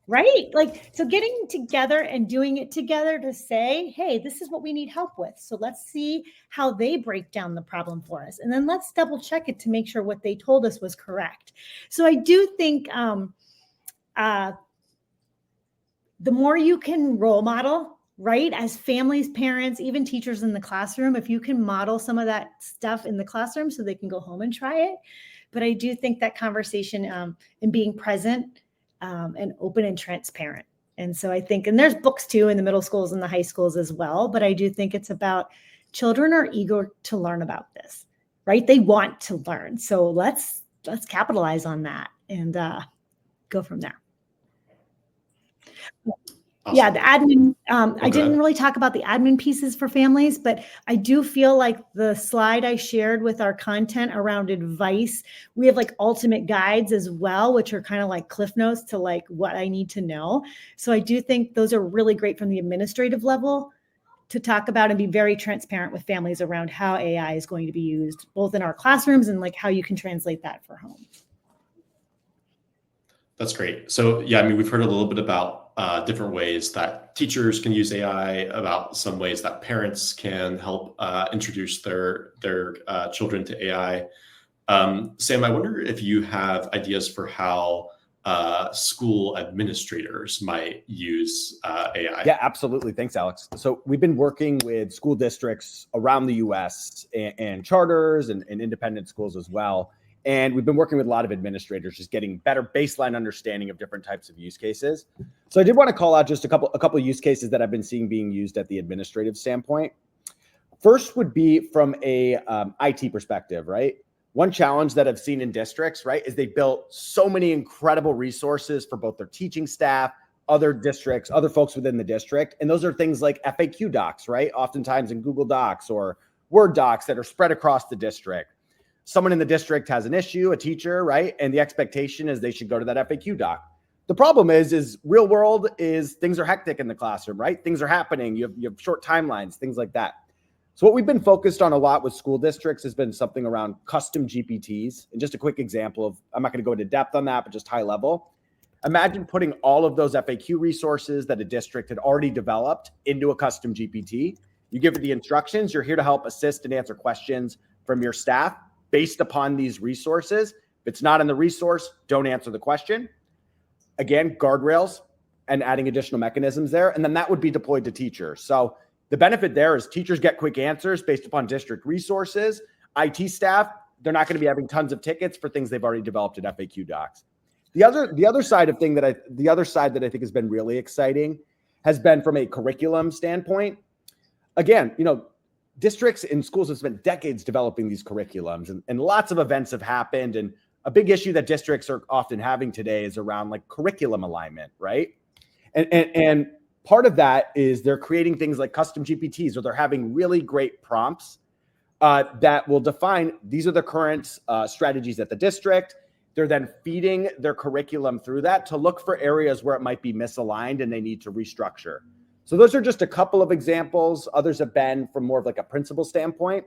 right? Like, so getting together and doing it together to say, hey, this is what we need help with. So let's see how they break down the problem for us. And then let's double check it to make sure what they told us was correct. So I do think the more you can role model, right, as families, parents, even teachers in the classroom, if you can model some of that stuff in the classroom so they can go home and try it. But I do think that conversation and being present and open and transparent. And so I think, and there's books too in the middle schools and the high schools as well, but I do think it's about children are eager to learn about this, right? They want to learn. So let's capitalize on that and go from there. Awesome. Yeah, the admin, I didn't really talk about the admin pieces for families, but I do feel like the slide I shared with our content around advice, we have like ultimate guides as well, which are kind of like cliff notes to like what I need to know. So I do think those are really great from the administrative level to talk about and be very transparent with families around how AI is going to be used, both in our classrooms and like how you can translate that for home. That's great. So yeah, I mean, we've heard a little bit about different ways that teachers can use AI, about some ways that parents can help introduce their children to AI. Sam, I wonder if you have ideas for how school administrators might use AI. Yeah, absolutely. Thanks, Alex. So we've been working with school districts around the US and charters and independent schools as well. And we've been working with a lot of administrators, just getting better baseline understanding of different types of use cases. So I did want to call out just a couple of use cases that I've been seeing being used at the administrative standpoint. First would be from a IT perspective, right? One challenge that I've seen in districts, right, is they built so many incredible resources for both their teaching staff, other districts, other folks within the district. And those are things like FAQ docs, right? Oftentimes in Google Docs or Word docs that are spread across the district. Someone in the district has an issue, a teacher, right? And the expectation is they should go to that FAQ doc. The problem is real world is things are hectic in the classroom, right? Things are happening. You have short timelines, things like that. So what we've been focused on a lot with school districts has been something around custom GPTs. And just a quick example of, I'm not going to go into depth on that, but just high level. Imagine putting all of those FAQ resources that a district had already developed into a custom GPT. You give it the instructions. You're here to help assist and answer questions from your staff based upon these resources. If it's not in the resource, don't answer the question. Again, guardrails and adding additional mechanisms there. And then that would be deployed to teachers. So the benefit there is teachers get quick answers based upon district resources. IT staff, they're not going to be having tons of tickets for things they've already developed in FAQ docs. The other side that I think has been really exciting has been from a curriculum standpoint. Again, districts and schools have spent decades developing these curriculums, and lots of events have happened. And a big issue that districts are often having today is around like curriculum alignment, right? And part of that is they're creating things like custom GPTs, or they're having really great prompts that will define, these are the current strategies at the district. They're then feeding their curriculum through that to look for areas where it might be misaligned and they need to restructure. So those are just a couple of examples. Others have been from more of like a principal standpoint.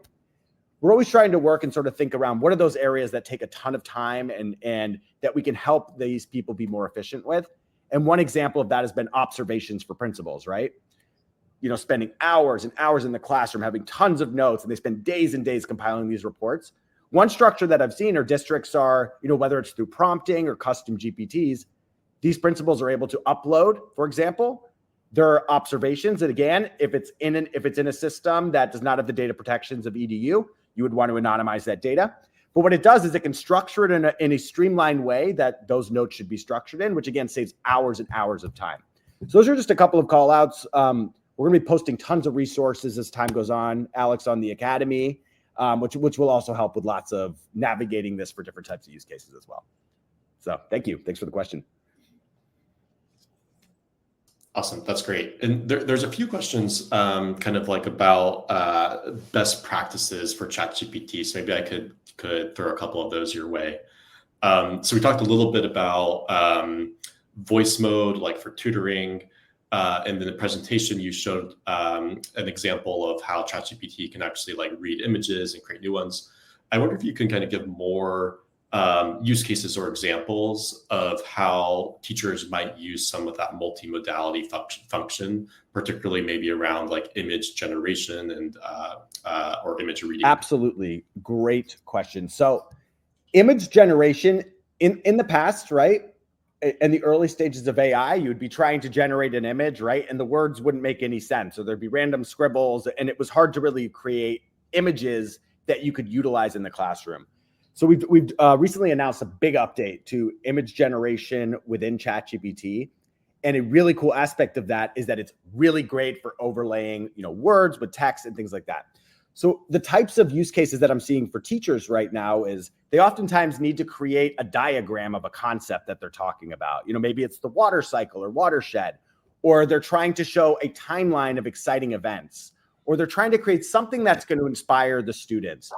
We're always trying to work and sort of think around what are those areas that take a ton of time and that we can help these people be more efficient with. And one example of that has been observations for principals, right? Spending hours and hours in the classroom, having tons of notes, and they spend days and days compiling these reports. One structure that I've seen are districts are, whether it's through prompting or custom GPTs, these principals are able to upload, for example, their observations. And again, if it's in a system that does not have the data protections of EDU, you would want to anonymize that data. But what it does is it can structure it in a streamlined way that those notes should be structured in, which again saves hours and hours of time. So those are just a couple of call outs. We're going to be posting tons of resources as time goes on, Alex, on the Academy, which will also help with lots of navigating this for different types of use cases as well. So thank you. Thanks for the question. Awesome. That's great. And there's a few questions kind of like about best practices for ChatGPT. So maybe I could throw a couple of those your way. So we talked a little bit about voice mode, like for tutoring. And in the presentation, you showed an example of how ChatGPT can actually like read images and create new ones. I wonder if you can kind of give more use cases or examples of how teachers might use some of that multimodality function, particularly maybe around like image generation and or image reading? Absolutely. Great question. So image generation in the past, right? In the early stages of AI, you would be trying to generate an image, right? And the words wouldn't make any sense. So there'd be random scribbles, and it was hard to really create images that you could utilize in the classroom. So we've recently announced a big update to image generation within ChatGPT. And a really cool aspect of that is that it's really great for overlaying, words with text and things like that. So the types of use cases that I'm seeing for teachers right now is they oftentimes need to create a diagram of a concept that they're talking about. Maybe it's the water cycle or watershed, or they're trying to show a timeline of exciting events, or they're trying to create something that's going to inspire the students.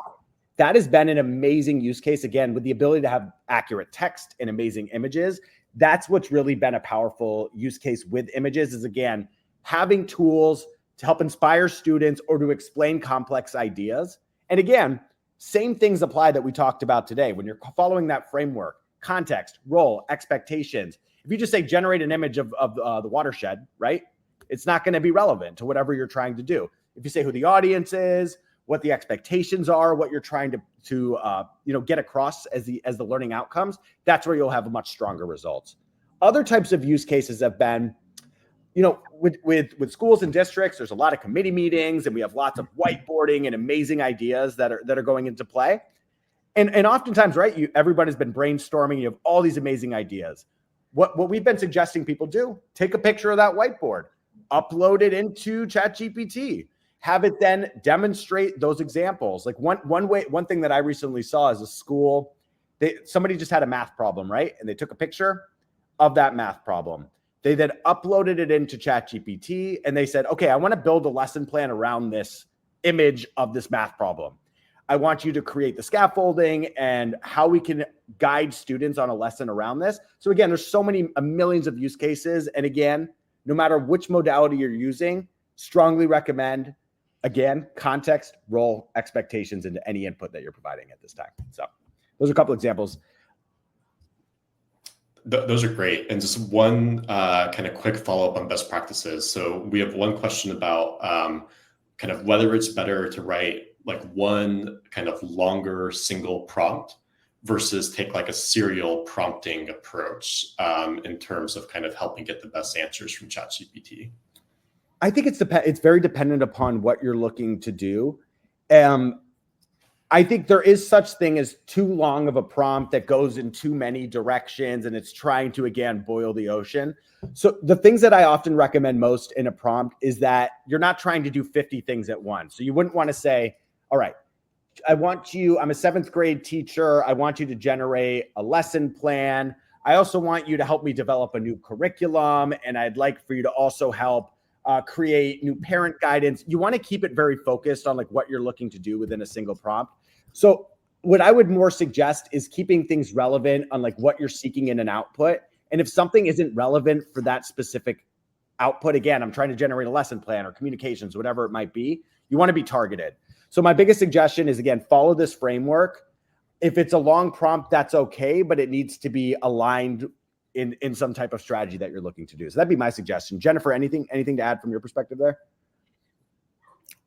That has been an amazing use case, again, with the ability to have accurate text and amazing images. That's what's really been a powerful use case with images is, again, having tools to help inspire students or to explain complex ideas. And again, same things apply that we talked about today. When you're following that framework, context, role, expectations. If you just say generate an image of the watershed, right? It's not going to be relevant to whatever you're trying to do. If you say who the audience is, what the expectations are, what you're trying to get across as the learning outcomes, that's where you'll have much stronger results. Other types of use cases have been, with schools and districts, there's a lot of committee meetings and we have lots of whiteboarding and amazing ideas that are going into play. And oftentimes, right, everybody's been brainstorming, you have all these amazing ideas. What we've been suggesting people do, take a picture of that whiteboard, upload it into ChatGPT, have it then demonstrate those examples. Like one thing that I recently saw is a school, somebody just had a math problem, right? And they took a picture of that math problem. They then uploaded it into ChatGPT and they said, okay, I want to build a lesson plan around this image of this math problem. I want you to create the scaffolding and how we can guide students on a lesson around this. So again, there's so many millions of use cases. And again, no matter which modality you're using, strongly recommend, again, context, role, expectations into any input that you're providing at this time. So those are a couple examples. Those are great. And just one kind of quick follow-up on best practices. So we have one question about kind of whether it's better to write like one kind of longer single prompt versus take like a serial prompting approach in terms of kind of helping get the best answers from ChatGPT. I think it's very dependent upon what you're looking to do. I think there is such thing as too long of a prompt that goes in too many directions and it's trying to, again, boil the ocean. So the things that I often recommend most in a prompt is that you're not trying to do 50 things at once. So you wouldn't want to say, all right, I'm a 7th grade teacher. I want you to generate a lesson plan. I also want you to help me develop a new curriculum. And I'd like for you to also help create new parent guidance. You want to keep it very focused on like what you're looking to do within a single prompt. So what I would more suggest is keeping things relevant on like what you're seeking in an output. And if something isn't relevant for that specific output, again, I'm trying to generate a lesson plan or communications, whatever it might be, you want to be targeted. So my biggest suggestion is, again, follow this framework. If it's a long prompt, that's okay, but it needs to be aligned in some type of strategy that you're looking to do. So that'd be my suggestion. Jennifer, anything to add from your perspective there?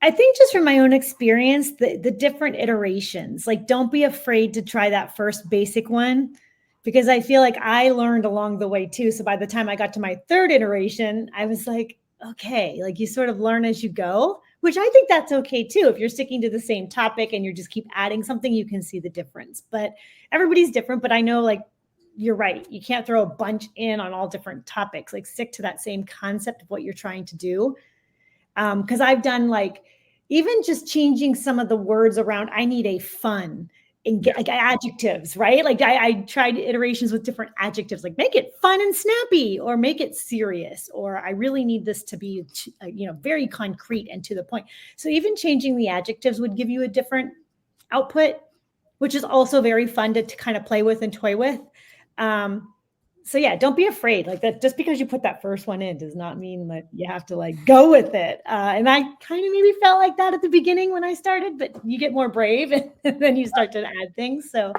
I think just from my own experience, the different iterations, like don't be afraid to try that first basic one, because I feel like I learned along the way too. So by the time I got to my 3rd iteration, I was like, okay, like you sort of learn as you go, which I think that's okay too. If you're sticking to the same topic and you just keep adding something, you can see the difference. But everybody's different. But I know, like, you're right. You can't throw a bunch in on all different topics. Like stick to that same concept of what you're trying to do. Because I've done like even just changing some of the words around. I need a fun and get like adjectives, right? Like I tried iterations with different adjectives, like make it fun and snappy, or make it serious, or I really need this to be, very concrete and to the point. So even changing the adjectives would give you a different output, which is also very fun to kind of play with and toy with. So yeah, don't be afraid. Like that, just because you put that first one in does not mean that you have to like go with it. And I kind of maybe felt like that at the beginning when I started, but you get more brave and then you start to add things. So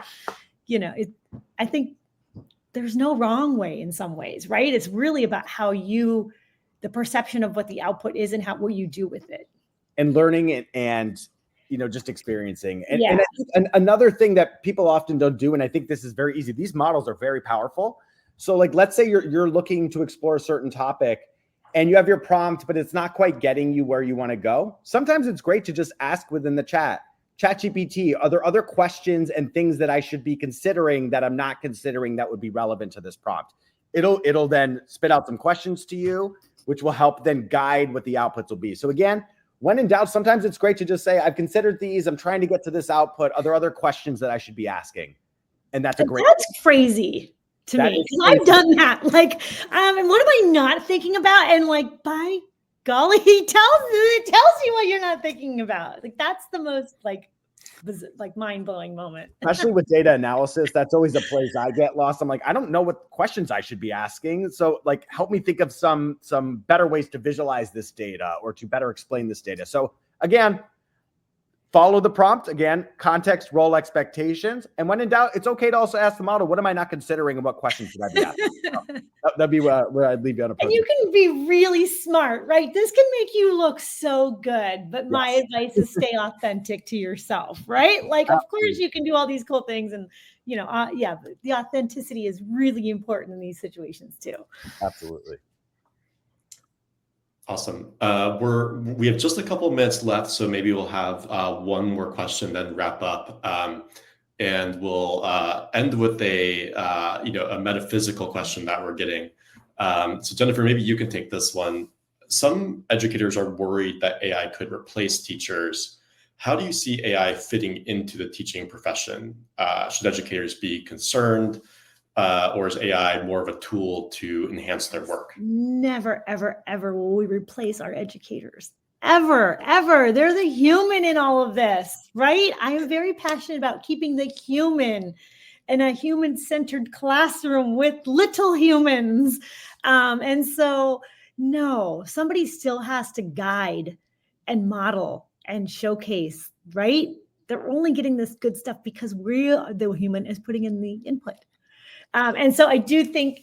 I think there's no wrong way in some ways, right? It's really about the perception of what the output is and what you do with it. And learning it and, just experiencing. And, Yeah. and another thing that people often don't do, and I think this is very easy, these models are very powerful. So like, let's say you're looking to explore a certain topic and you have your prompt, but it's not quite getting you where you want to go. Sometimes it's great to just ask within the chat GPT, are there other questions and things that I should be considering that I'm not considering that would be relevant to this prompt? It'll then spit out some questions to you, which will help then guide what the outputs will be. So again, when in doubt, sometimes it's great to just say, I've considered these, I'm trying to get to this output. Are there other questions that I should be asking? And that's crazy to me. I've done that. Like, and what am I not thinking about? And like, by golly, it tells you what you're not thinking about. Like, that's the most like mind-blowing moment. Especially with data analysis, that's always a place I get lost. I'm like, I don't know what questions I should be asking. So like, help me think of some better ways to visualize this data or to better explain this data. So again, follow the prompt. Again, context, role, expectations. And when in doubt, it's okay to also ask the model, what am I not considering and what questions should I be asking? That'd be where I'd leave you on a. And you can be really smart, right? This can make you look so good, but my advice is stay authentic to yourself, right? Like, of course you can do all these cool things and, but the authenticity is really important in these situations too. Absolutely. Awesome. We have just a couple of minutes left, so maybe we'll have one more question, then wrap up, and we'll end with a metaphysical question that we're getting. So Jennifer, maybe you can take this one. Some educators are worried that AI could replace teachers. How do you see AI fitting into the teaching profession? Should educators be concerned? Or is AI more of a tool to enhance their work? Never, ever, ever will we replace our educators. Ever, ever. They're the human in all of this, right? I am very passionate about keeping the human in a human-centered classroom with little humans. And so, no, somebody still has to guide and model and showcase, right? They're only getting this good stuff because the human is putting in the input. And so I do think,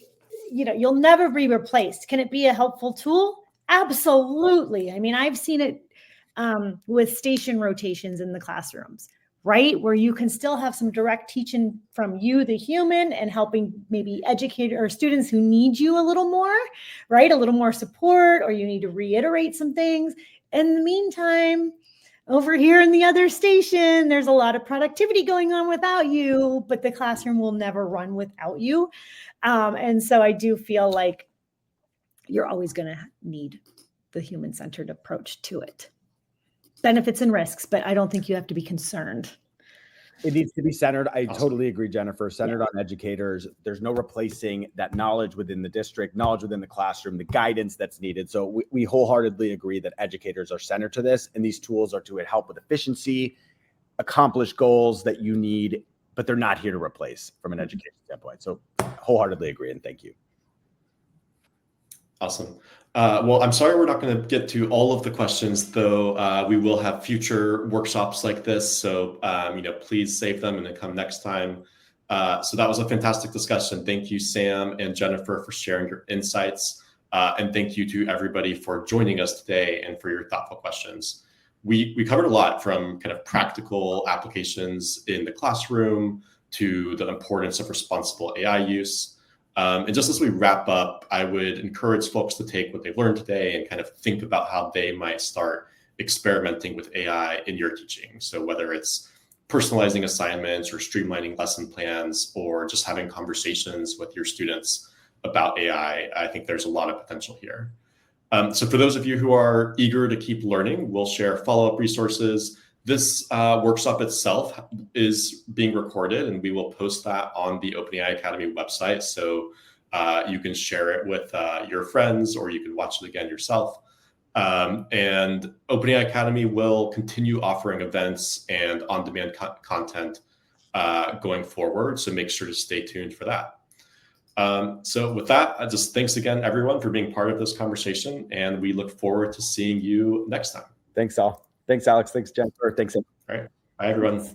you'll never be replaced. Can it be a helpful tool? Absolutely. I mean, I've seen it with station rotations in the classrooms, right? Where you can still have some direct teaching from you, the human, and helping maybe educate or students who need you a little more, right? A little more support, or you need to reiterate some things. In the meantime, over here in the other station, there's a lot of productivity going on without you, but the classroom will never run without you. And so I do feel like you're always going to need the human-centered approach to it. Benefits and risks, but I don't think you have to be concerned. It needs to be centered. I totally agree, Jennifer. Centered on educators. There's no replacing that knowledge within the district, knowledge within the classroom, the guidance that's needed. So we wholeheartedly agree that educators are centered to this, and these tools are to help with efficiency, accomplish goals that you need, but they're not here to replace from an education standpoint. So wholeheartedly agree, and thank you. Awesome. Well, I'm sorry we're not going to get to all of the questions, though. We will have future workshops like this, so please save them and then come next time. So that was a fantastic discussion. Thank you, Sam and Jennifer, for sharing your insights, and thank you to everybody for joining us today and for your thoughtful questions. We covered a lot, from kind of practical applications in the classroom to the importance of responsible AI use. And just as we wrap up, I would encourage folks to take what they learned today and kind of think about how they might start experimenting with AI in your teaching. So whether it's personalizing assignments or streamlining lesson plans or just having conversations with your students about AI, I think there's a lot of potential here. So for those of you who are eager to keep learning, we'll share follow-up resources. This workshop itself is being recorded, and we will post that on the OpenAI Academy website. So you can share it with your friends, or you can watch it again yourself. And OpenAI Academy will continue offering events and on-demand content going forward. So make sure to stay tuned for that. So with that, just thanks again, everyone, for being part of this conversation. And we look forward to seeing you next time. Thanks, all. Thanks, Alex. Thanks, Jennifer. Thanks. All right. Bye, everyone.